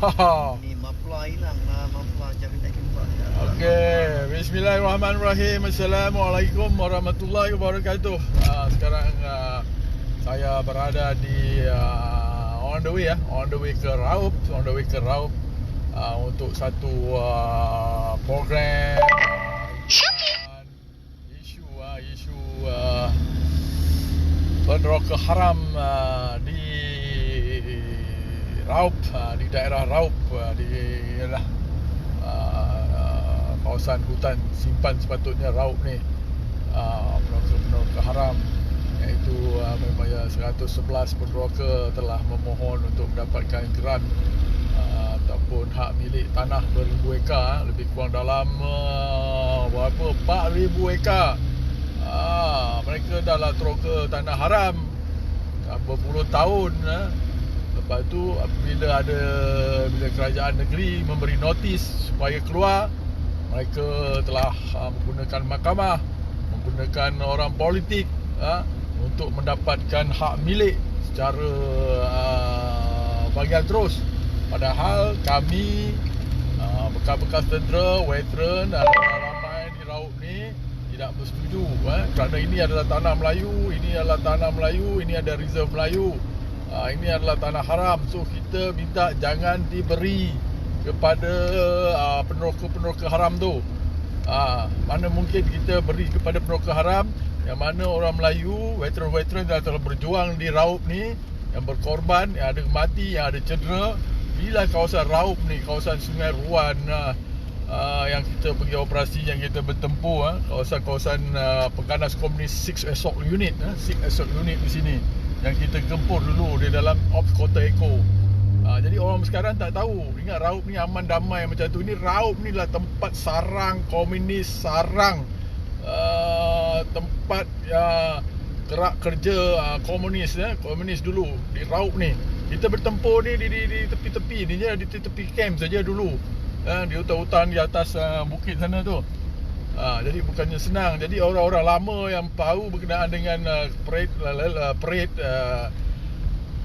Ni mapla hilang lah, mapla cari tak jumpa. Okey, bismillahirrahmanirrahim. Assalamualaikum warahmatullahi wabarakatuh. Sekarang saya berada di on the way ke Raub, untuk satu program isu peneroka haram di Raub, di daerah Raub, di kawasan hutan simpan sepatutnya Raub ni. Peneroka haram, iaitu memang 111 peneroka telah memohon untuk mendapatkan geran ataupun hak milik tanah 2000 ekar, lebih kurang dalam berapa 4000 ekar. Mereka dah lah teroka tanah haram berpuluh tahun. Lepas tu bila kerajaan negeri memberi notis supaya keluar, mereka telah menggunakan mahkamah, menggunakan orang politik untuk mendapatkan hak milik secara bagian terus. Padahal kami bekas-bekas tentera, veteran dan ramai di Raub ni tidak bersetuju, kerana ini adalah tanah Melayu, ini ada reserve Melayu, ini adalah tanah haram. So kita minta jangan diberi kepada peneroka-peneroka haram tu. Mana mungkin kita beri kepada peneroka haram yang mana orang Melayu, veteran-veteran yang telah berjuang di Raub ni, yang berkorban, yang ada mati, yang ada cedera. Bila kawasan Raub ni, kawasan Sungai Ruan, yang kita pergi operasi, yang kita bertempur, kawasan-kawasan pengganas komunis 6 Assault Unit, 6 Assault Unit di sini yang kita gempur dulu di dalam Ops Kota Eko. Jadi orang sekarang tak tahu. Ingat Raub ni aman damai macam tu. Ini Raub ni lah tempat sarang komunis, sarang tempat gerak kerja komunis, komunis dulu di Raub ni. Kita bertempur ni di tepi-tepi ni je, di tepi camp saja dulu, di hutan-hutan di atas bukit sana tu. Jadi bukannya senang. Jadi orang-orang lama yang tahu berkenaan dengan parade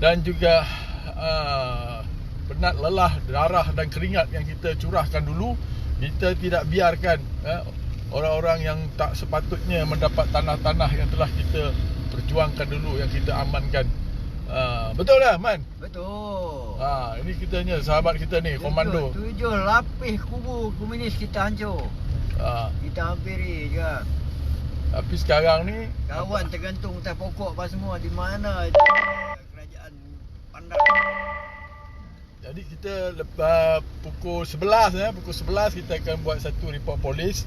dan juga penat lelah darah dan keringat yang kita curahkan dulu, kita tidak biarkan orang-orang yang tak sepatutnya mendapat tanah-tanah yang telah kita perjuangkan dulu, yang kita amankan. Betul lah, Man? Betul. Ini kitanya, sahabat kita ni, komando. 7 lapis kubu komunis kita hancur. Kita hampiri juga. Tapi sekarang ni Kawan tergantung atas pokok apa semua. Di mana kerajaan pandang. jadi kita lepas pukul 11 kita akan buat satu report polis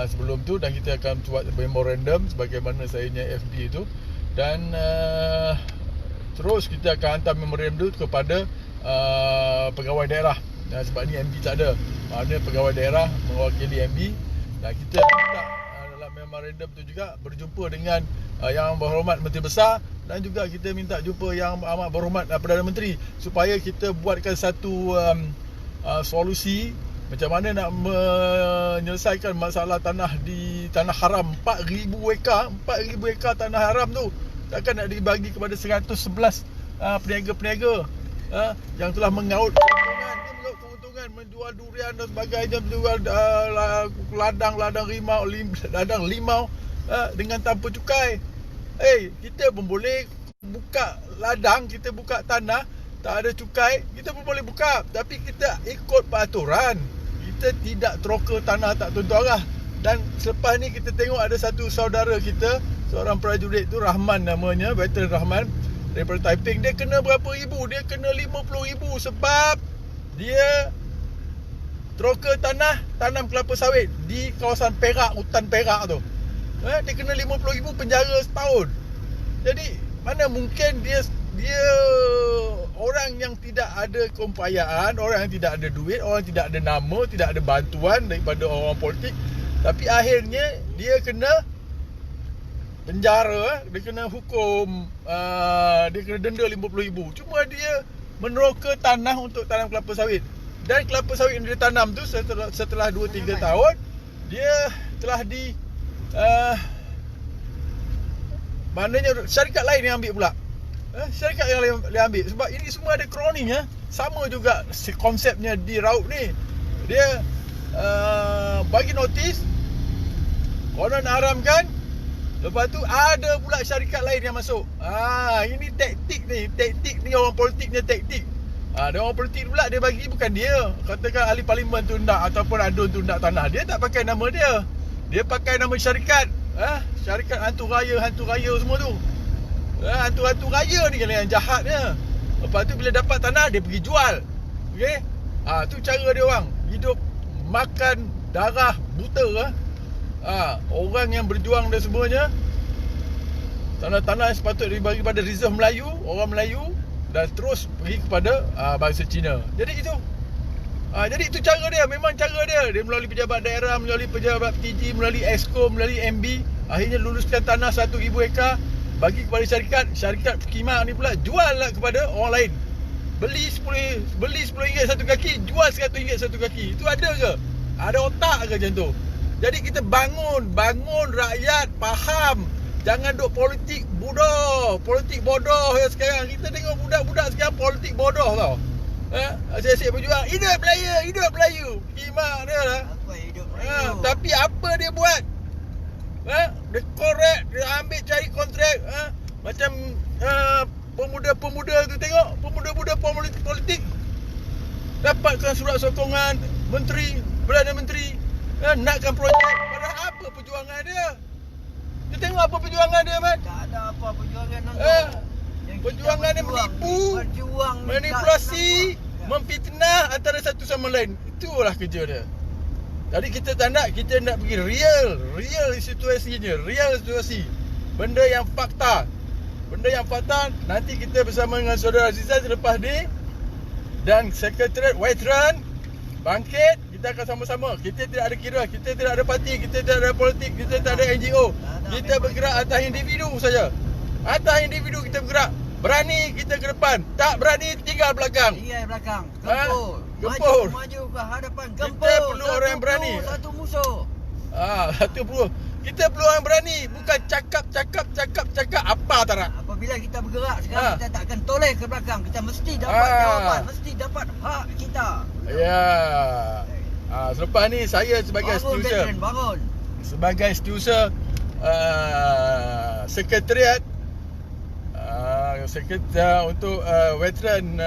sebelum tu, dan kita akan buat memorandum sebagaimana saya punya FB itu, dan terus kita akan hantar memorandum tu kepada pegawai daerah. Sebab ni MB tak ada, maknanya pegawai daerah mewakili MB, dan kita minta dalam memorandum tu juga berjumpa dengan Yang Berhormat Menteri Besar, dan juga kita minta jumpa Yang Amat Berhormat Perdana Menteri, supaya kita buatkan satu solusi macam mana nak menyelesaikan masalah tanah di tanah haram 4000 ekar tanah haram tu. Takkan nak dibagi kepada 111 peniaga-peniaga yang telah mengaut keuntungan, menjual durian dan sebagainya, menjual ladang limau dengan tanpa cukai. Kita pun boleh buka ladang, kita buka tanah tak ada cukai, kita pun boleh buka, tapi kita ikut peraturan. Kita tidak teroka tanah tak tentu arah. Dan selepas ni kita tengok ada satu saudara kita, seorang prajurit tu, Rahman namanya, veteran Rahman daripada Taiping. Dia kena berapa ribu? Dia kena 50,000 sebab dia teroka tanam kelapa sawit di kawasan Perak, hutan Perak tu. Dia kena 50,000 penjara setahun. Jadi mana mungkin dia orang yang tidak ada keupayaan, orang yang tidak ada duit, orang yang tidak ada nama, tidak ada bantuan daripada orang politik, tapi akhirnya dia kena penjara, dia kena hukum, dia kena denda 50,000. Cuma dia meneroka tanah untuk tanam kelapa sawit. Dan kelapa sawit yang dia tanam tu setelah 2-3 tahun, dia telah maknanya syarikat lain yang ambil pula. Syarikat yang boleh ambil. Sebab ini semua ada crony ya. Sama juga konsepnya di Raup ni. Dia bagi notis, konon haramkan. Lepas tu ada pula syarikat lain yang masuk. Ini taktik ni orang politik ni taktik. Dia orang politik pula dia bagi bukan dia. Katakan ahli parlimen tu nak ataupun adun tu nak tanah, dia tak pakai nama dia. Dia pakai nama syarikat. Syarikat hantu raya semua tu. Hantu-hantu raya ni kan yang jahatnya. Lepas tu bila dapat tanah dia pergi jual. Okey? Tu cara dia orang hidup makan darah buta. Orang yang berjuang dan semuanya, tanah-tanah yang sepatutnya dibagi pada reserve Melayu, orang Melayu, dan terus pergi kepada bangsa Cina. Jadi itu jadi itu cara dia. Memang cara dia. Dia melalui pejabat daerah, melalui pejabat PTG, melalui Exco, melalui MB, akhirnya luluskan tanah 1,000 ekar, bagi kepada syarikat. Syarikat Kimak ni pula jual lah kepada orang lain. Beli RM10 satu kaki, jual RM100 satu kaki. Itu ada ke? Ada otak ke macam tu? Jadi kita bangun rakyat faham. Jangan duk politik bodoh. Politik bodoh yang sekarang. Kita tengok budak-budak sekarang politik bodoh tau. Asyik-asyik berjuang. Hidup Melayu. Kimak dia lah. Apa hidup Melayu? Tapi apa dia buat? Dia korek, dia ambil cari kontrak. Macam pemuda-pemuda tu tengok. Pemuda-pemuda politik dapatkan surat sokongan menteri, Perdana Menteri, nakkan projek. Padahal apa perjuangan dia? Dia tengok apa perjuangan dia, Man? Tak ada apa perjuangan nang. Perjuangan dia menipu, manipulasi, memfitnah antara satu sama lain. Itulah kerja dia. Jadi kita tak nak, kita nak pergi real situasinya, real situasi. Benda yang fakta. Nanti kita bersama dengan saudara Azizan selepas ni dan Sekretariat Veteran bangkit, kita akan sama-sama. Kita tidak ada kira, kita tidak ada parti, kita tidak ada politik, kita tak ada NGO. Kita bergerak atas individu saja. Atas individu kita bergerak. Berani kita ke depan, tak berani tinggal belakang. Gempur. Maju ke hadapan. Gempur. Kita perlu orang yang berani. Satu musuh. Satu perlu. Kita perlu orang berani, bukan cakap apa tak nak. Apabila kita bergerak sekarang, kita tak akan toleh ke belakang. Kita mesti dapat jawapan, mesti dapat hak kita. Ya. Selepas ni saya sebagai setiausaha. Bangun. Sebagai setiausaha sekretariat untuk veteran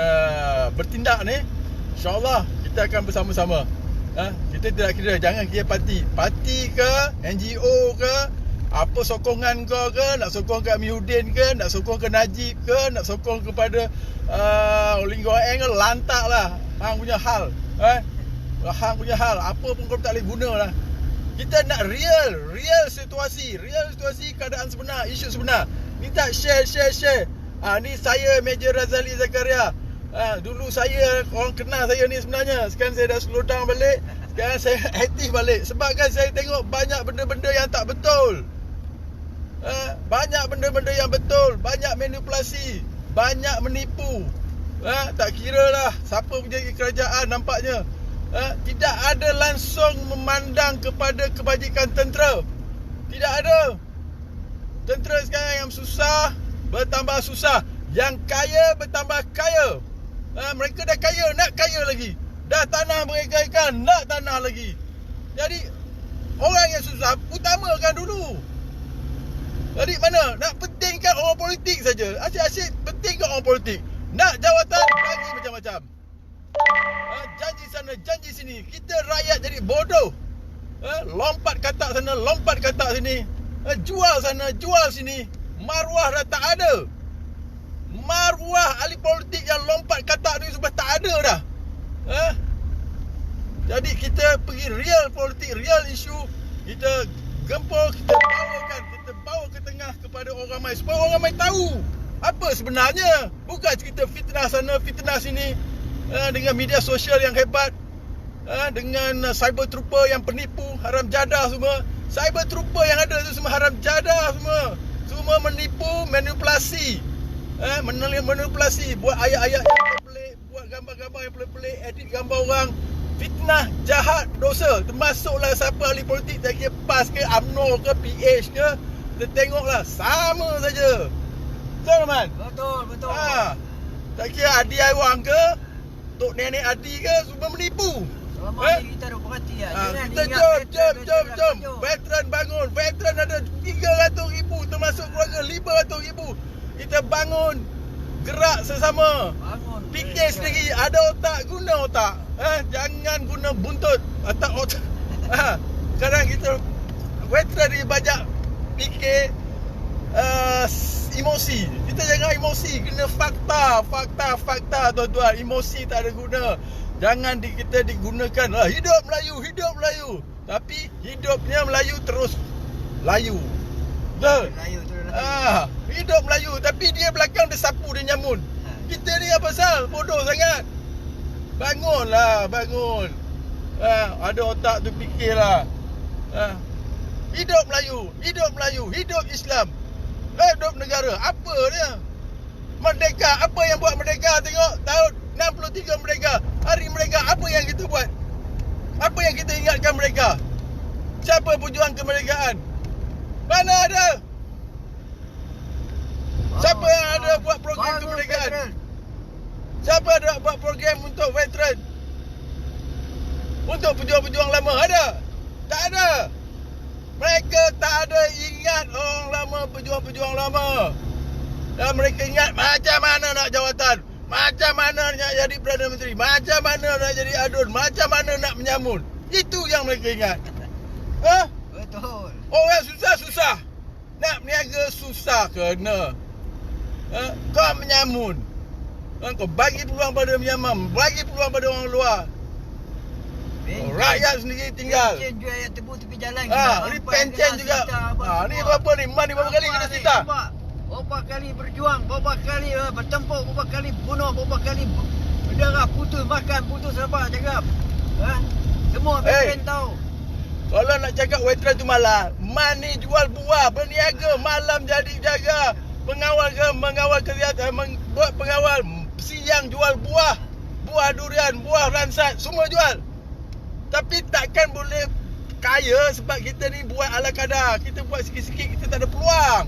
bertindak ni, InsyaAllah kita akan bersama-sama. Kita tidak kira, jangan kira parti ke, NGO ke, apa sokongan kau ke, nak sokong ke Amiuddin ke, nak sokong ke Najib ke, nak sokong kepada Linggo Eng ke, lantak lah. Hang punya hal. Hang punya hal, apa pun kau tak boleh guna lah. Kita nak real situasi keadaan sebenar, isu sebenar. Minta share. Ni saya Major Razali Zakaria. Dulu saya, orang kenal saya ni sebenarnya. Sekarang saya dah slow down balik. Sekarang saya aktif balik. Sebab kan saya tengok banyak benda-benda yang tak betul. Banyak benda-benda yang betul. Banyak manipulasi, banyak menipu. Tak kira lah siapa menjadi kerajaan nampaknya. Tidak ada langsung memandang kepada kebajikan tentera. Tidak ada. Tentera sekarang yang susah bertambah susah, yang kaya bertambah kaya. Mereka dah kaya, nak kaya lagi. Dah tanah mereka nak tanah lagi. Jadi orang yang susah utamakan dulu. Jadi mana nak pentingkan orang politik saja. Asyik-asyik pentingkan orang politik. Nak jawatan bagi macam-macam. Janji sana, janji sini. Kita rakyat jadi bodoh. Lompat katak sana, lompat katak sini. Jual sana, jual sini. Maruah dah tak ada. Maruah ahli politik yang lompat katak ni sudah tak ada dah. Jadi kita pergi real politik, real isu. Kita gempur, kita bawa ke tengah kepada orang ramai, supaya orang ramai tahu apa sebenarnya. Bukan cerita fitnah sana, fitnah sini. Dengan media sosial yang hebat, dengan cyber trooper yang penipu, haram jadah semua. Cyber trooper yang ada tu semua haram jadah semua. Semua menipu, manipulasi. Manipulasi, buat ayat-ayat yang pelik, buat gambar-gambar yang pelik-pelik, edit gambar orang. Fitnah, jahat, dosa. Termasuklah siapa ahli politik, tak kira PAS ke, UMNO ke, PH ke. Kita tengoklah, sama saja. Betul Man? Betul. Tak kira adik awang ke, tok nenek adik ke, semua menipu. Selama ni kita ada perhati lah. Kita jom. Veteran bangun. Veteran ada 300,000 termasuk keluarga 500,000. Kita bangun. Gerak sesama. Bangun. Fikir sendiri. Ada otak, guna otak. Jangan guna buntut. Otak. Sekarang kita veteran ni banyak fikir emosi. Kita jangan emosi. Kena fakta tuan-tuan. Emosi tak ada guna. Jangan kita digunakan hidup Melayu. Tapi hidupnya Melayu terus layu. Betul? Melayu tu Hidup Melayu tapi dia belakang dia sapu, dia nyamun. Kita ni apa pasal? Bodoh sangat. Bangun. Ada otak tu fikirlah. Hidup Melayu, hidup Islam. Hidup negara. Apa dia? Merdeka. Apa yang buat merdeka? Tengok tahun 63 merdeka. Hari merdeka, apa yang kita buat? Apa yang kita ingatkan mereka? Siapa pejuang kemerdekaan? Mana ada? Siapa yang ada buat program kemerdekaan? Siapa ada buat program untuk veteran? Untuk pejuang-pejuang lama ada? Tak ada. Mereka tak ada ingat orang lama, pejuang-pejuang lama. Dan mereka ingat macam mana nak jawatan, macam mana nak jadi Perdana Menteri, macam mana nak jadi adun, macam mana nak menyamun. Itu yang mereka ingat. Betul. Orang susah-susah. Nak berniaga susah kena. Kau menyamun. Kau bagi peluang pada menyamun, bagi peluang pada orang luar. Rakyat sendiri tinggal. Pencen juga yang tebu tepi jalan. Ni pencen juga. Ni berapa ni? Man ni berapa kali kena sita? Berapa kali berjuang, berapa kali bertempur, berapa kali bunuh, berapa kali berdarah, putus makan, putus apa cakap. Semua veteran tahu. Kalau nak cakap veteran tu malah, Man ni jual buah, berniaga, malam jadi jaga, mengawal kesihatan, buat pengawal, siang jual buah durian, buah ransat, semua jual. Tapi takkan boleh kaya sebab kita ni buat ala kadar. Kita buat sikit-sikit, kita tak ada peluang.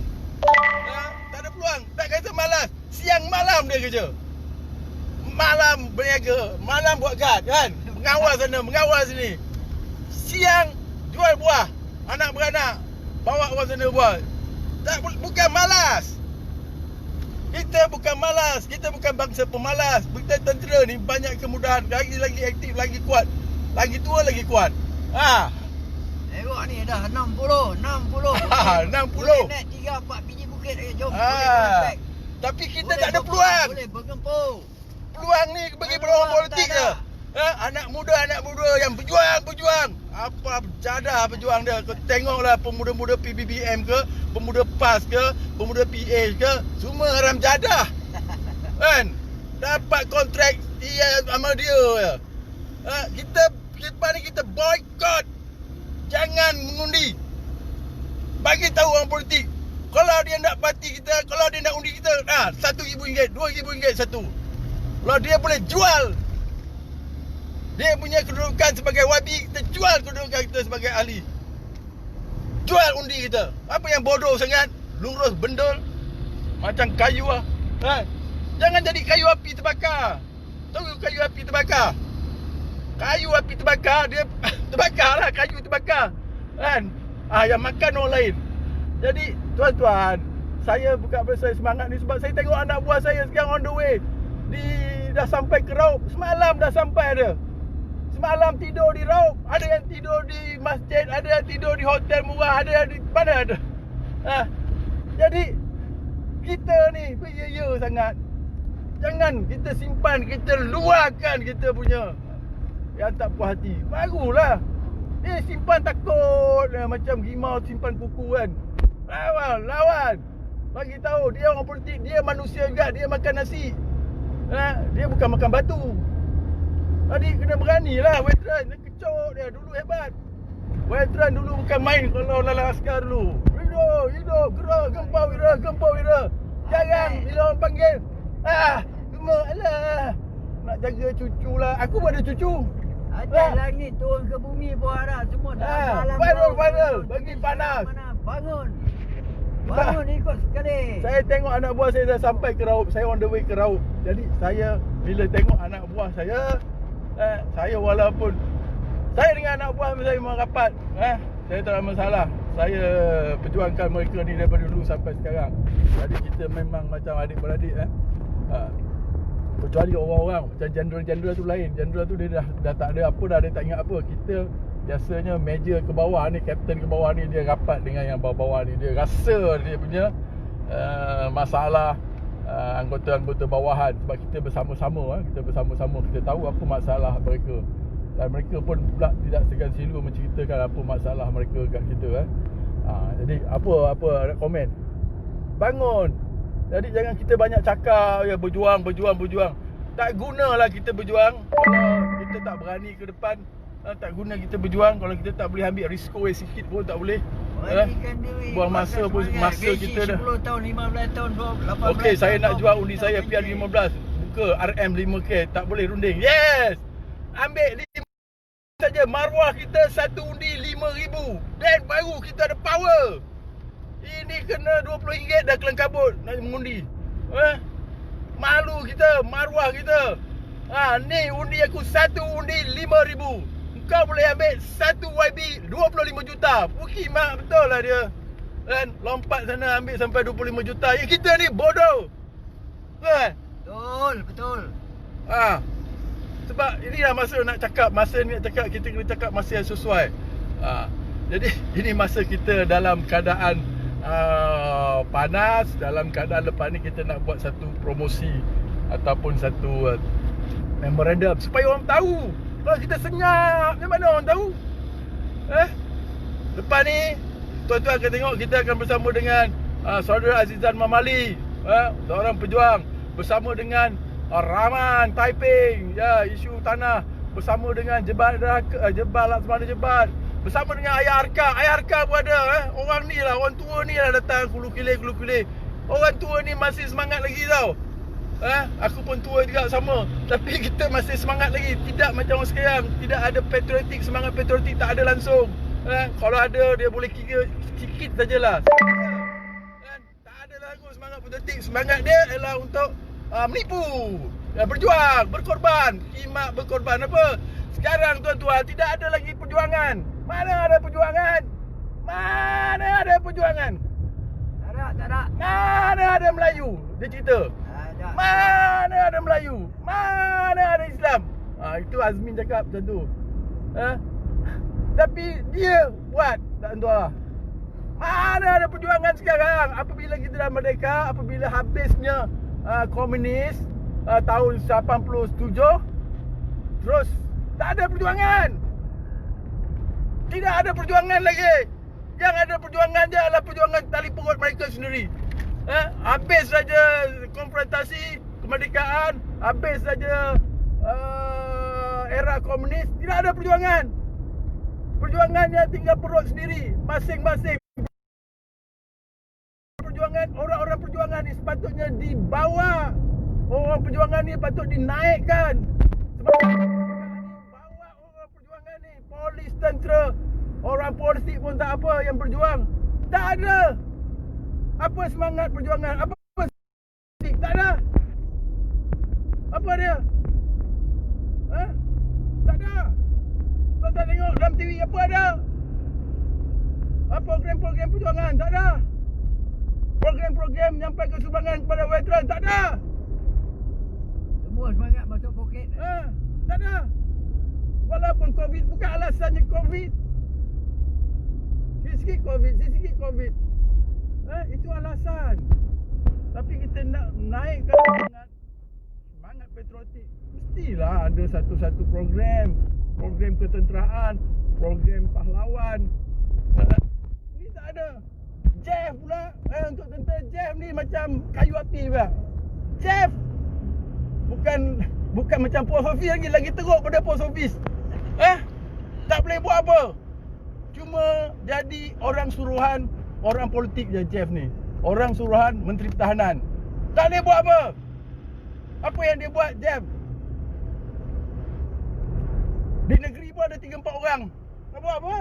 Tak ada peluang. Tak kata malas. Siang malam dia kerja. Malam berniaga, malam buat kad kan. Mengawal sana, mengawal sini. Siang jual buah, anak beranak, bawa orang sana buat. Bukan malas. Kita bukan malas. Kita bukan bangsa pemalas. Kita tentera ni banyak kemudahan. Lagi aktif, lagi kuat. Lagi tua, lagi kuat. Tengok ni dah 60. 60. Boleh naik 3-4 biji bukit lagi. Jom. Tapi kita tak ada peluang. Boleh bergempur. Peluang ni bagi orang politik je. Anak muda yang berjuang. Apa jadah berjuang dia. Kau tengoklah pemuda-muda PBBM ke, pemuda PAS ke, pemuda PH ke, semua haram jadah. Kan? Dapat kontrak dia sama dia je. Kita boycott. Jangan mengundi. Bagi tahu orang politik. Kalau dia nak parti kita, kalau dia nak undi kita, RM1,000, RM2,000 satu. Kalau dia boleh jual, dia punya kedudukan sebagai wabi, kita jual kedudukan kita sebagai ahli. Jual undi kita. Apa yang bodoh sangat? Lurus bendul macam kayu lah. Jangan jadi kayu api terbakar. Tahu kayu api terbakar? Kayu api terbakar, dia terbakar lah, kayu terbakar. Kan? Yang makan orang lain. Jadi tuan-tuan, saya bukan saya semangat ni sebab saya tengok anak buah saya sekarang on the way. Dah sampai ke Raub. Semalam dah sampai ada. Semalam tidur di Raub. Ada yang tidur di masjid, ada yang tidur di hotel murah, ada yang di mana ada. Jadi kita ni beria sangat. Jangan kita simpan, kita luahkan kita punya yang tak puas hati. Barulah. Dia simpan takut macam rimau simpan kuku kan. Lawan. Bagi tahu dia orang politik, dia manusia juga, dia makan nasi. Dia bukan makan batu. Jadi kena beranilah veteran. Dia kecoh dia dulu hebat. Veteran dulu bukan main kalau lalang askar dulu. Hidup, gerak, gempur wira. Jangan bila orang panggil. Gemuk alah. Nak jaga cucu lah. Aku pun ada cucu. Ada langit turun ke bumi pun ada. Semua dalam viral. Bagi panas. Bangun. Bangun ikut sekali. Saya tengok anak buah saya dah sampai ke Raub. Saya on the way ke Raub. Jadi saya bila tengok anak buah saya, saya walaupun saya dengan anak buah saya memang rapat, saya tak ada masalah. Saya perjuangkan mereka ni daripada dulu sampai sekarang. Jadi kita memang macam adik-beradik. Kecuali orang-orang macam jenderal-jenderal tu lain. Jenderal tu dia dah tak ada apa dah, dia tak ingat apa. Kita biasanya meja ke bawah ni, kapten ke bawah ni, dia rapat dengan yang bawah-bawah ni. Dia rasa dia punya masalah anggota-anggota bawahan. Sebab kita bersama-sama, kita bersama-sama, kita tahu apa masalah mereka. Dan mereka pun pula tidak segan-silu menceritakan apa masalah mereka kat kita. Jadi apa komen? Bangun. Jadi jangan kita banyak cakap ya berjuang. Tak gunalah kita berjuang kalau kita tak berani ke depan. Tak guna kita berjuang kalau kita tak boleh ambil risiko sikit pun tak boleh. Buang masa pun, masa kita dah 10 tahun, 15 tahun, 18 Okey, saya tahun, nak jual undi saya PR15. Buka RM 5K, tak boleh runding. Yes. Ambil 5 saja, maruah kita satu undi 5,000. Dan baru kita ada power. Ini kena RM20 dah kelengkabut nak mengundi. Malu kita, maruah kita. Ni undi aku satu undi 5,000. Kau boleh ambil satu YB 25 juta. Puki mak betul lah dia. Kan lompat sana ambil sampai 25 juta. Ya kita ni bodoh. Kan? Betul. Sebab inilah masa nak cakap. Masa ni nak cakap, kita kena cakap masa yang sesuai. Jadi ini masa kita dalam keadaan panas. Dalam keadaan lepas ni kita nak buat satu promosi ataupun satu memorandum supaya orang tahu. Kalau kita senyap, macam mana orang tahu? Lepas ni tuan-tuan akan tengok kita akan bersama dengan saudara Azizan Mamali, seorang pejuang, bersama dengan Rahman Taiping, isu tanah, bersama dengan Jebal Laksamana Jebat, bersama dengan Ayah Arka pun ada. Orang ni lah, orang tua ni lah datang kulu kilih. Orang tua ni masih semangat lagi tau. Aku pun tua juga sama. Tapi kita masih semangat lagi. Tidak macam orang sekarang. Tidak ada patriotik. Semangat patriotik tak ada langsung. Kalau ada dia boleh kira sikit sajalah. Tak ada langsung semangat patriotik. Semangat dia ialah untuk menipu, berjuang, berkorban. Imak berkorban apa? Sekarang tuan-tuan tidak ada lagi perjuangan. Mana ada perjuangan? Tak ada. Mana ada Melayu? Dia cerita. Mana ada Melayu? Mana ada Islam? Itu Azmin cakap macam tu. Tapi dia buat tak tentu lah. Mana ada perjuangan sekarang? Apabila kita dah merdeka, apabila habisnya komunis tahun 87, terus tak ada perjuangan. Tidak ada perjuangan lagi. Yang ada perjuangan je adalah perjuangan tali perut mereka sendiri. Habis saja konfrontasi kemerdekaan, habis saja era komunis, tidak ada perjuangan. Perjuangannya tinggal perut sendiri masing-masing. Perjuangan, orang-orang perjuangan ni sepatutnya dibawa. Orang perjuangan ni patut dinaikkan. Sebab bawa orang perjuangan ni, polis, tentera, orang politik pun tak apa yang berjuang. Tak ada. Apa semangat perjuangan? Apa politik? Tak ada. Apa dia? Tak ada. Kau tak tengok dalam TV apa ada? Apa program-program perjuangan? Tak ada. Program-program menyampaikan sumbangan kepada veteran? Tak ada. Semua semangat masuk poket. Tak ada. Walaupun COVID, bukan alasannya COVID. Sikit COVID. Itu alasan. Tapi kita nak naikkan semangat patriotik. Mestilah ada satu-satu program ketenteraan, program pahlawan. Ini tak ada. Jeff pula, untuk tentera Jeff ni macam kayu api pula. Jeff bukan macam post office lagi teruk pada post office. Tak boleh buat apa. Cuma jadi orang suruhan orang politik je Jeff ni. Orang suruhan Menteri Pertahanan. Tak boleh buat apa. Apa yang dia buat Jeff? Di negeri pun ada 3-4 orang. Tak buat apa.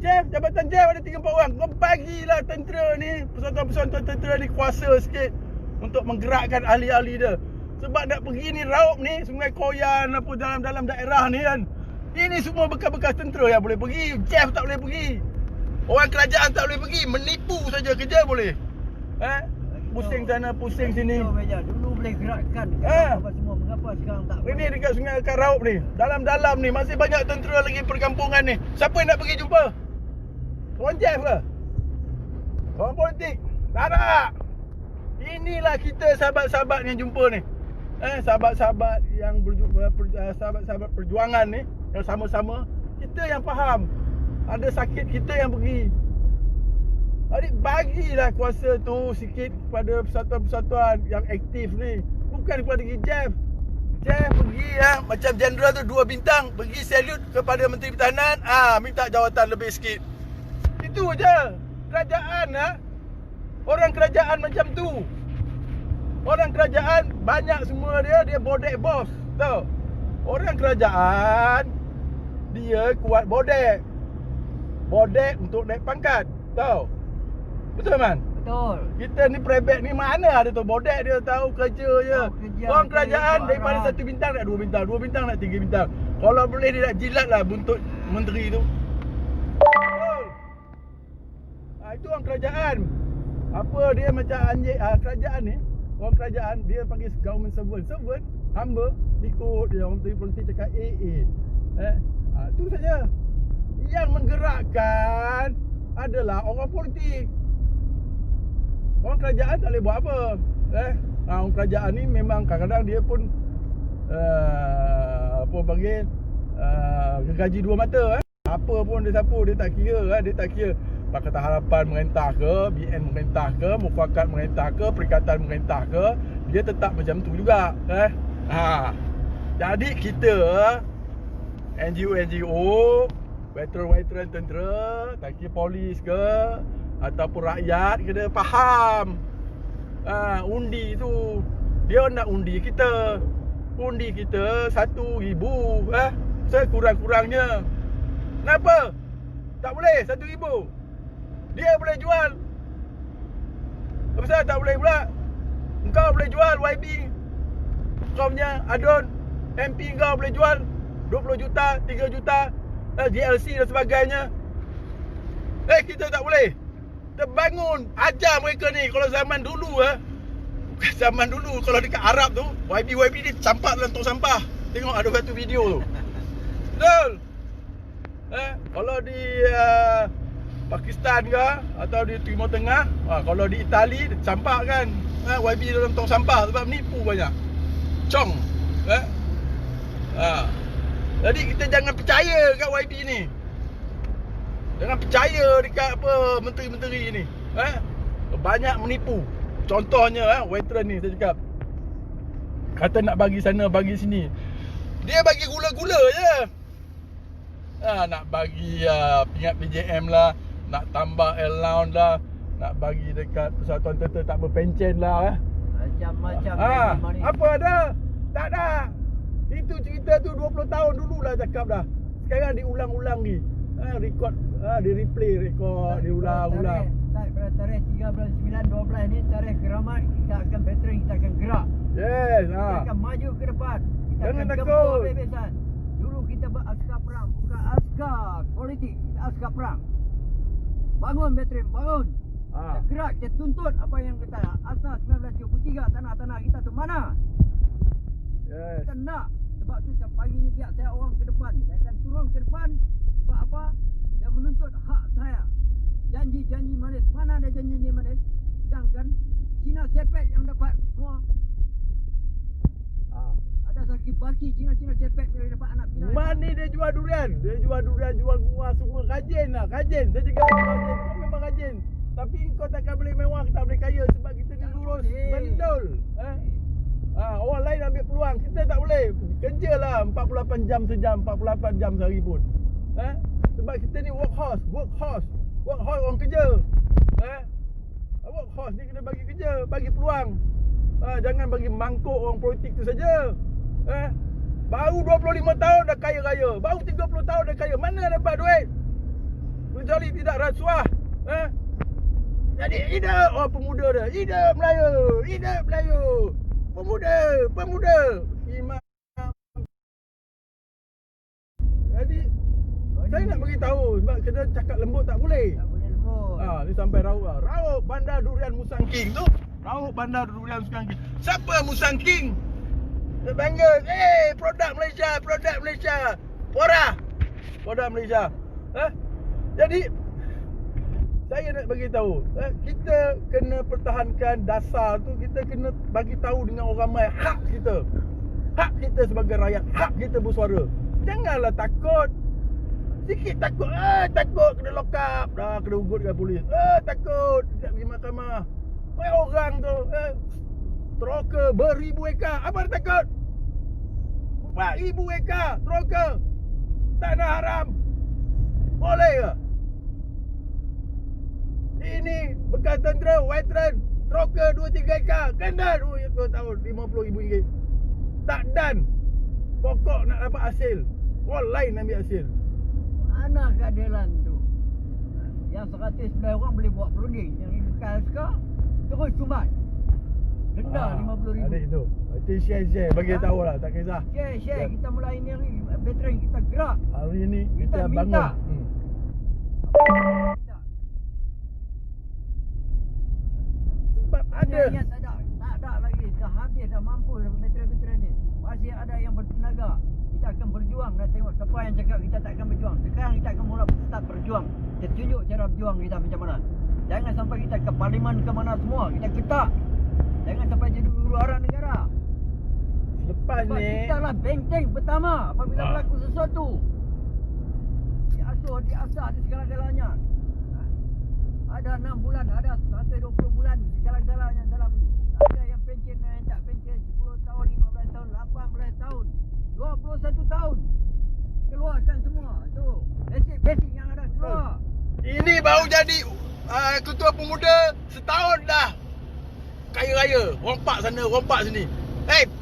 Jeff, Jabatan Jeff ada 3-4 orang. Kau bagilah tentera ni, persatuan-persatuan tentera ni kuasa sikit untuk menggerakkan ahli-ahli dia. Sebab nak pergi ni Raup ni, Sungai Koyan apa dalam-dalam daerah ni kan. Ini semua bekas-bekas tentera yang boleh pergi. Jeff tak boleh pergi. Orang kerajaan tak boleh pergi, menipu saja kerja boleh. Pusing sana, pusing sini. Dulu boleh gerakkan apa semua. Mengapa sekarang tak boleh? Ini dekat Sungai Raup ni, dalam-dalam ni masih banyak tentera lagi perkampungan ni. Siapa yang nak pergi jumpa? Tuan Jeff ke? Orang politik? Tak ada. Inilah kita sahabat-sahabat yang jumpa ni. Sahabat-sahabat yang sahabat-sahabat perjuangan ni, yang sama-sama, kita yang faham. Ada sakit kita yang pergi. Jadi bagilah kuasa tu sikit kepada persatuan-persatuan yang aktif ni. Bukan kepada Jeff. Jeff pergi macam jeneral tu 2 bintang, pergi salute kepada Menteri Pertahanan, minta jawatan lebih sikit. Itu je. Kerajaan orang kerajaan macam tu. Orang kerajaan banyak semua dia bodek bos. Tahu? Orang kerajaan dia kuat bodek. Bodek untuk naik pangkat. Tahu? Betul Man? Betul. Kita ni private ni mana ada tu bodek dia tahu kerja je. Orang kerajaan daripada 1 bintang nak 2 bintang, 2 bintang nak 3 bintang. Kalau boleh dia nak jilatlah buntut menteri tu. Betul. Itu orang kerajaan. Apa dia macam anjing kerajaan ni? Orang kerajaan dia panggil government servant. Servant hamba ikut dia orang menteri politik cakap AA. Itu saja. Yang menggerakkan adalah orang politik. Orang kerajaan tak boleh buat apa. Orang kerajaan ni memang kadang-kadang dia pun apa panggil gaji 2 mata. Apa pun dia sapu, dia tak kira. Dia tak kira Pakatan Harapan merentah ke, BN merentah ke, Mufakat merentah ke, Perikatan merentah ke, dia tetap macam tu juga. Jadi kita NGO, veteran tentera, tak kira polis ke ataupun rakyat, kena faham. Undi tu dia nak undi kita. Undi kita 1,000 sekurang-kurangnya. Kenapa? Tak boleh 1,000. Dia boleh jual. Apa pasal tak boleh pula? Engkau boleh jual YB. Kau punya adun MP kau boleh jual 20 juta, 3 juta, GLC dan sebagainya. Kita tak boleh. Kita bangun, ajar mereka ni. Kalau zaman dulu bukan zaman dulu, kalau dekat Arab tu YB ni campak dalam tong sampah. Tengok ada satu video tu. Betul. Kalau di Pakistan ke atau di Timur Tengah, kalau di Itali campak kan, YB dalam tong sampah sebab menipu banyak. Cong. Jadi kita jangan percaya kat YB ni. Jangan percaya dekat apa menteri-menteri ni. Banyak menipu. Contohnya veteran ni saya cakap. Kata nak bagi sana, bagi sini. Dia bagi gula-gula je. Nak bagi pingat PJM lah, nak tambah allowance lah, nak bagi dekat persatuan tentera tak berpencen lah. Macam-macam. Apa ada? Tak ada. Itu cerita tu 20 tahun dulu lah cakap dah. Sekarang diulang-ulang ni. Record, di replay rekod, diulang-ulang. Pada tarikh 13/9/12 ni tarikh keramat, kita akan veteran, kita akan gerak. Yes. Kita akan maju ke depan. Kita Jangan akan takut. gempur bebesan. Dulu kita beraskar perang, bukan askar politik, kita askar perang. Bangun veteran, bangun. Kita gerak, kita tuntut apa yang kita nak. Asal 1973 tanah-tanah kita tu mana? Yes. Kita nak. Sebab tu setiap pagi ni biar saya orang ke depan. Saya akan turun ke depan. Sebab apa? Dia menuntut hak saya. Janji-janji manis. Mana ada janji-janji manis? Sedangkan Cina sepet yang dapat semua. Ada sakit baki Cina-Cina sepet yang dapat anak Cina. Mana dia jual durian? Dia jual durian, jual buah semua. Rajin lah, rajin. Saya cakap rajin. Kau memang rajin. Tapi kau takkan boleh mewah, tak boleh kaya. Sebab kita ni lurus bendul. Orang lain ambil peluang, kita tak boleh. Kerja lah 48 jam sejam, 48 jam sehari pun. Sebab kita ni workhorse orang kerja. Workhorse ni kena bagi kerja, bagi peluang. Jangan bagi mangkuk orang politik tu saja. Baru 25 tahun dah kaya raya, baru 30 tahun dah kaya. Mana dapat duit? kecuali tidak rasuah. Jadi hidup pemuda dia. Hidup Melayu. Hidup Melayu. Pemuda. Imam. Jadi saya nak bagi tahu sebab kena cakap lembut tak boleh. Tak boleh lembut. Ni sampai Rauk lah. Rauk Bandar Durian Musang King tu. Rauk Bandar Durian Musang King. Siapa Musang King? Dia bangga, produk Malaysia. Produk Malaysia. Jadi saya nak bagi tahu, kita kena pertahankan dasar tu, kita kena bagi tahu dengan orang ramai hak kita. Hak kita sebagai rakyat, hak kita bersuara. Janganlah takut. Sikit takut, takut kena lock up, dah kena ugut dengan polis. Takut tidak pergi mahkamah. Orang tu troker beribu ekar, apa dia takut? 4,000 ekar troker tanah haram. Boleh ke? Ini bekas tentera, veteran, troker 2-3 ekar, kena 2 tahun, RM50,000. Tak dan. Pokok nak dapat hasil, orang lain ambil hasil. Mana keadilan tu? Yang 109 orang boleh buat perunding, yang bekas kau terus cumat. Denda RM50,000. Adik tu. Itu share bagi tahu lah, tak kisah. Share. Kita mulai ni hari veteran kita gerak. Hari ni kita minta. bangun. Minta. Sebab ada. Yang tak ada lagi, dah habis, dah mampu veteran-veteran ni. Masih ada yang bertenaga. Kita akan berjuang dan tengok siapa yang cakap kita tak akan berjuang. Sekarang kita akan mula start berjuang. Kita tunjuk cara berjuang kita macam mana. Jangan sampai kita ke parlimen ke mana semua, kita ketak. Jangan sampai jadi huru hara negara. Lepas Sebab ni kita lah benteng pertama apabila berlaku sesuatu. Diasah di segala-galanya. Ada 6 bulan, ada 120 bulan segala-galanya dalam ni. Ada yang pencen, yang tak pencen, 10 tahun, 15 tahun, 18 tahun, 21 tahun. Keluarkan semua. Tu basic yang ada keluar. ini baru jadi ketua pemuda setahun dah. Kaya raya, rompak sana, rompak sini.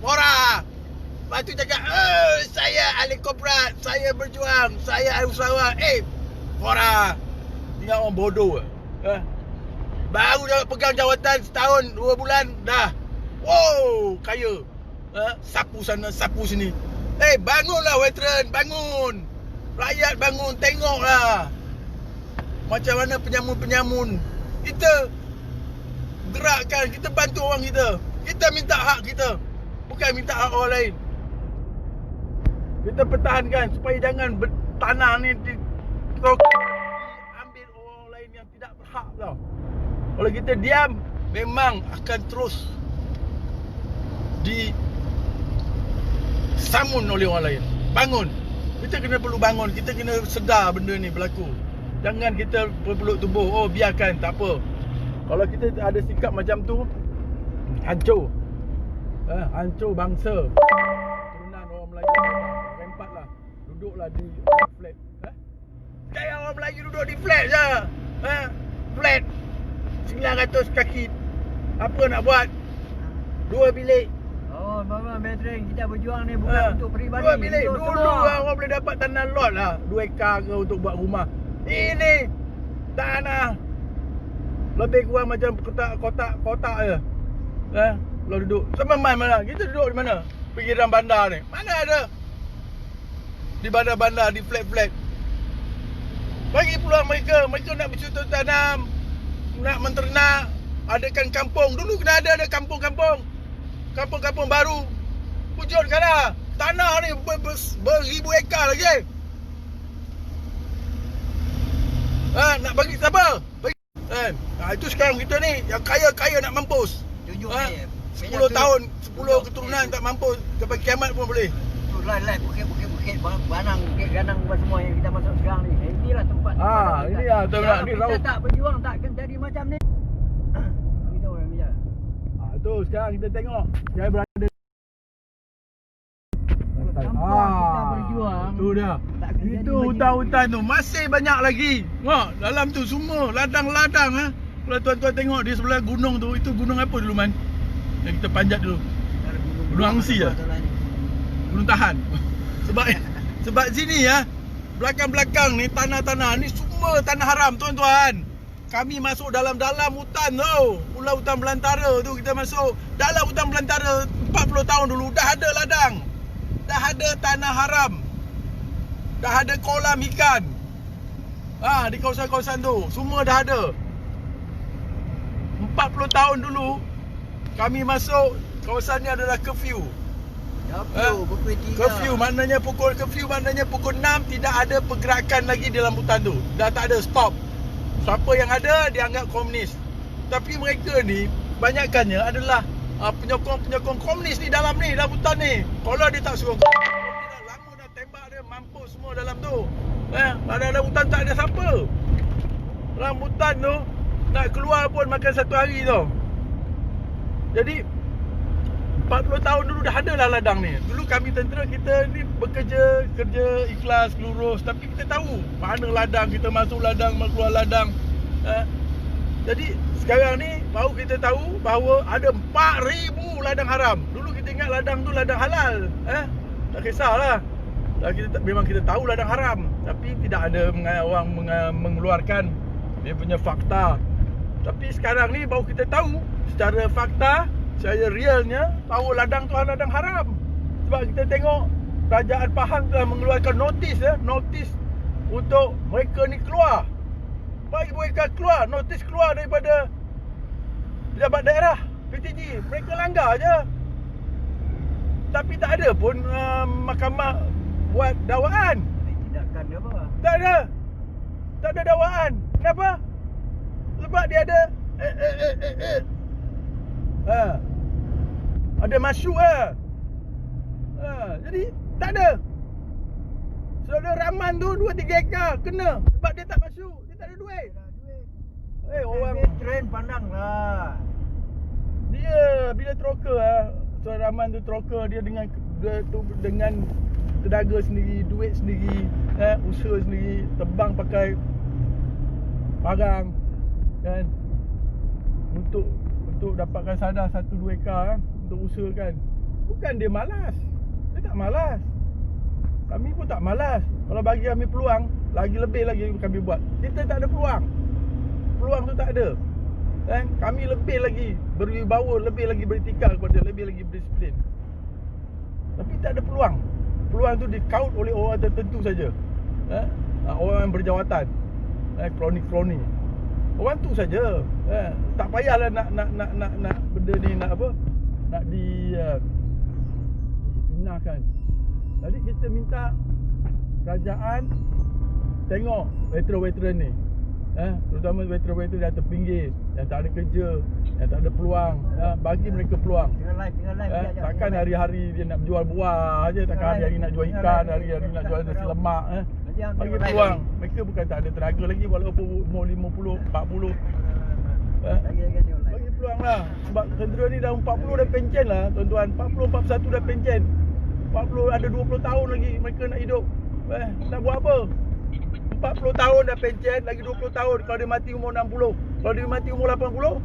Pora. Lepas tu cakap, saya ahli korporat, saya berjuang, saya ahli usahawan. Pora. Tinggal orang bodoh. Baru dah pegang jawatan setahun, 2 bulan dah. Wow, kaya. Sapu sana, sapu sini. Bangunlah veteran, bangun. Rakyat bangun, tengoklah. Macam mana penyamun-penyamun. Kita gerakkan, kita bantu orang kita. Kita minta hak kita, bukan minta hak orang lain. Kita pertahankan supaya jangan tanah ni ambil orang lain yang tidak berhak tau. Kalau kita diam, memang akan terus disamun oleh orang lain. Bangun. Kita kena perlu bangun, kita kena sedar benda ni berlaku. Jangan kita berpeluk tubuh, biarkan, tak apa. Kalau kita ada sikap macam tu, hancur. Hancur bangsa. Turunan orang Melayu rempat lah. Duduklah di flat. Kayak orang Melayu duduk di flat je. Flat 900 kaki. Apa nak buat? 2 bilik. Mama veteran kita berjuang ni bukan untuk peribadi. 2 bilik. Dulu orang boleh dapat tanah lot lah, 2 ekar ke untuk buat rumah. Ini tanah lebih kurang macam kotak je. Kalau duduk semaman mana? Kita duduk di mana? Pinggiran bandar ni. Mana ada? Di bandar-bandar, di flat-flat. Bagi peluang mereka nak bercocok tanam, nak menternak, adakan kampung. Dulu kena ada kampung-kampung. Kampung-kampung baru. Wujudkanlah. Tanah ni beribu ekar lagi. Nak bagi siapa? Itu sekarang kita ni yang kaya-kaya nak mampus. 10 tahun, 10 keturunan tak mampus, sampai kiamat pun boleh. Tu lain-lain bukit-bukit banang, bukit ganang semua yang kita masuk sekarang ni. Inilah tempat. Ini lah tempat ni. Kita tak berjuang tak akan jadi macam ni. Kita orang biar. Tu sekarang kita tengok saya berada. Tanpa kita berjuang. Tu dia. Itu hutan-hutan tu masih banyak lagi. Dalam tu semua ladang-ladang. Kalau tuan-tuan tengok di sebelah gunung tu, itu gunung apa dulu Man? Yang kita panjat dulu. Gunung Angsi lah. Gunung Tahan. Sebab sini belakang-belakang ni tanah-tanah ni semua tanah haram tuan-tuan. Kami masuk dalam-dalam hutan tu. Pulau hutan belantara tu kita masuk. Dalam hutan belantara 40 tahun dulu dah ada ladang. Dah ada tanah haram. Dah ada kolam ikan. Di kawasan-kawasan tu semua dah ada. 40 tahun dulu kami masuk, kawasan ni adalah curfew. Pukul 3. Curfew maknanya pukul 6 tidak ada pergerakan lagi dalam hutan tu. Dah tak ada, stop. Siapa yang ada dianggap komunis. Tapi mereka ni banyakkannya adalah penyokong komunis ni dalam hutan ni. Kalau dia tak suruh lama dah tembak dia, mampus semua dalam tu. Dalam hutan tak ada siapa. Dalam hutan tu nak keluar pun makan satu hari tu. Jadi 40 tahun dulu dah ada lah ladang ni. Dulu kami tentera kita ni kerja ikhlas, lurus. Tapi kita tahu mana ladang, kita masuk ladang, keluar ladang. Jadi sekarang ni baru kita tahu bahawa ada 4,000 ladang haram. Dulu kita ingat ladang tu ladang halal. Tak kisahlah. Memang kita tahu ladang haram. Tapi tidak ada orang mengeluarkan dia punya fakta. Tapi sekarang ni baru kita tahu secara fakta, secara realnya bahawa ladang tu ladang haram. Sebab kita tengok Kerajaan Pahang telah mengeluarkan notis untuk mereka ni keluar. Bagi mereka keluar, notis keluar daripada pejabat daerah PTG. Mereka langgar je. Tapi tak ada pun mahkamah buat dakwaan. Tindakan dia apa? Tak ada dakwaan. Kenapa? Sebab dia ada ada masyuk lah. Jadi tak ada. Saudara Rahman tu 2-3 ekar kena sebab dia tak masyuk, dia tak ada duit. Orang train pandang lah. Dia bila troker Saudara Rahman tu troker, dia dengan tenaga sendiri, duit sendiri, usaha sendiri, terbang pakai parang kan untuk dapatkan sadar 1-2 ekar untuk usahakan. Bukan dia malas. Dia tak malas. Kami pun tak malas. Kalau bagi kami peluang, lagi lebih lagi kami buat. Kita tak ada peluang. Peluang tu tak ada. Kami lebih lagi berwibawa, lebih lagi bertikal kepada, lebih lagi berdisiplin. Tapi tak ada peluang. Peluang tu dikaut oleh orang tertentu saja. Orang yang berjawatan. Kroni-kroni. Orang tu saja. Tak payahlah nak benda ni nak dibinakan. Jadi kita minta kerajaan tengok veteran-veteran ni. Terutama veteran-veteran yang terpinggir, yang tak ada kerja, yang tak ada peluang, bagi mereka peluang. Tinggal live Takkan hari-hari dia nak jual buah aja, takkan hari-hari nak jual ikan, hari-hari nak jual nasi lemak. Bagi peluang. Mereka bukan tak ada tenaga lagi walaupun umur 50, 40. Bagi peluang lah. Sebab tentera ni dah 40 dah pencen lah tuan-tuan. 40, 41 dah pencen. 40 ada 20 tahun lagi mereka nak hidup. Nak buat apa? 40 tahun dah pencen, lagi 20 tahun kalau dia mati umur 60. Kalau dia mati umur 80,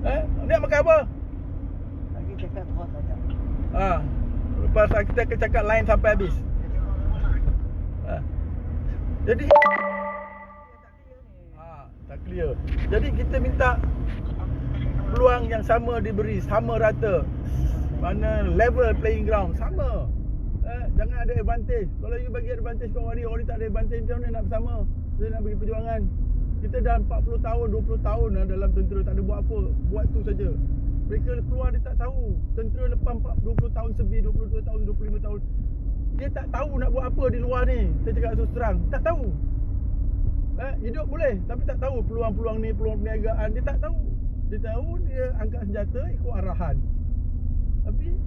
dia nak makan apa? Lagi cakap hot aja. Lepas kita akan cakap line sampai habis. Jadi tak clear. Jadi kita minta peluang yang sama diberi, sama rata. Mana level playing ground sama. Jangan ada advantage. Kalau you bagi advantage kat orang ni tak ada advantage, macam mana nak bersama? Dia nak bagi perjuangan. Kita dah 40 tahun, 20 tahun dalam tentera tak ada buat apa. Buat tu saja. Mereka keluar dia tak tahu. Tentera lepas 20 tahun sebi, 22 tahun, 25 tahun. Dia tak tahu nak buat apa di luar ni. Saya cakap terus terang, tak tahu. Hidup boleh tapi tak tahu peluang-peluang ni, peluang perniagaan dia tak tahu. Dia tahu dia angkat senjata ikut arahan. Tapi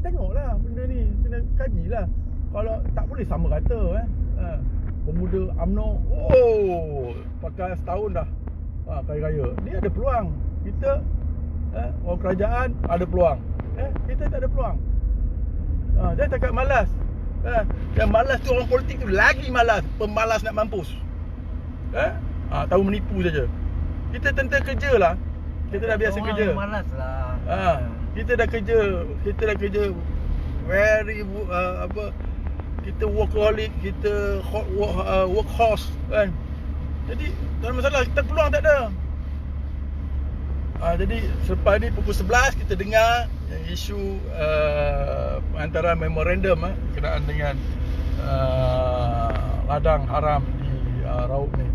tengoklah benda ni, kena kajilah. Kalau tak boleh sama rata pemuda UMNO pakai setahun dah kaya raya. Dia ada peluang. Kita orang kerajaan ada peluang. Kita tak ada peluang. Dia cakap malas. Yang malas tu orang politik tu lagi malas. Pemalas nak mampus. Tahu menipu saja. Kita tentera kerja lah. Kita dah biasa kerja. Malas lah. Kita dah kerja very kita workaholic, kita workhorse kan. Jadi tak ada masalah, kita peluang tak ada. Jadi selepas ni pukul 11 kita dengar isu antara memorandum berkenaan dengan ladang haram di Raub ni.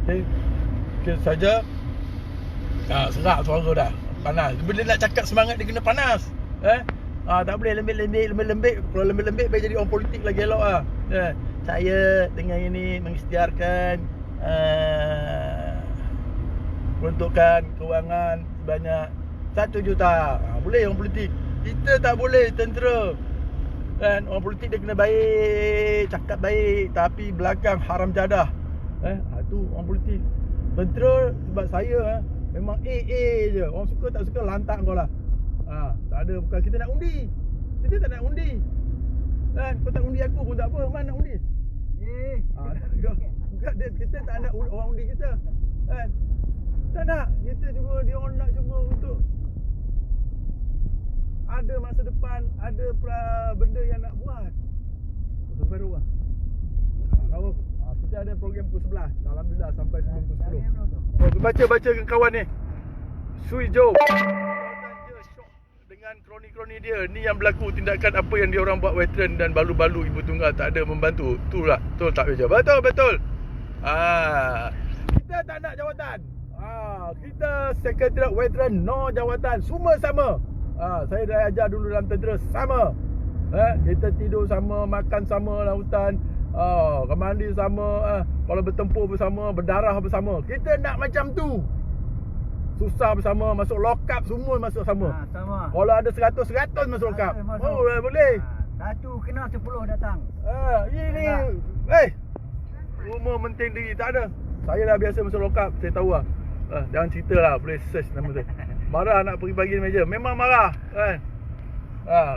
Okay saja. Serak suara dah, panas. Bila nak cakap semangat dia kena panas. Tak boleh lembik. Kalau lembik baik jadi orang politik lagi elok lah. Saya dengan ini mengisytiharkan peruntukan kewangan sebanyak 1 juta. Boleh orang politik. Kita tak boleh, tentera. Kan orang politik dia kena baik, cakap baik, tapi belakang haram jadah. Tu orang politik. Tentera sebab saya memang je. Orang suka tak suka lantak kau lah. Tak ada, bukan kita nak undi. Kita tak nak undi. Kan kau tak undi aku pun tak apa, mana nak undi. Kita tak nak orang undi kita. Kan? Tak nak. Kita cuma dia orang nak cuma untuk ada masa depan, ada benda yang nak buat. Sampai rumah. Kita ada program pukul 11. Alhamdulillah sampai sebelum pukul 10. Baca dengan kawan ni. Suijo. Dengan kroni-kroni dia, ni yang berlaku tindakan apa yang dia orang buat veteran dan balu-balu ibu tunggal tak ada membantu. Itulah, betul tak Beja? Betul. Kita tak nak jawatan. Kita sekretariat veteran no jawatan, semua sama. Saya dah ajar dulu dalam tentera sama. Kita tidur sama, makan sama lautan. Mandi sama, kalau bertempur bersama, berdarah bersama. Kita nak macam tu. Susah bersama, masuk lock-up semua masuk sama. Sama. Kalau ada 100 masuk lock-up. Boleh. Satu kena 10 datang. Ini rumah menting diri tak ada. Saya dah biasa masuk lock-up, saya tahu lah. Jangan cerita lah, boleh search nama saya. Marah nak pergi pagi ni meja. Memang marah kan.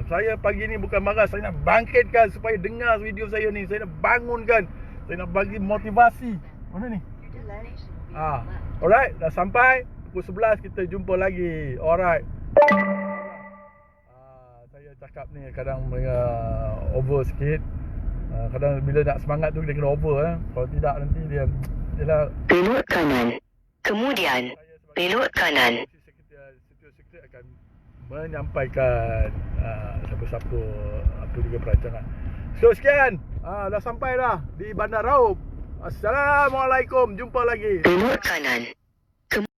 Saya pagi ni bukan marah, saya nak bangkitkan supaya dengar video saya ni. Saya nak bangunkan, saya nak bagi motivasi. Mana ni? Alright, dah sampai. Pukul 11 kita jumpa lagi. Alright. Saya cakap ni kadang over sikit. Kadang bila nak semangat tu dia kena over. Kalau tidak nanti dia belok kanan. Kemudian belok kanan. Sekretariat akan menyampaikan siapa-siapa apa juga perancangan. So sekian. Dah sampai dah di Bandar Raub. Assalamualaikum. Jumpa lagi. Belok kanan.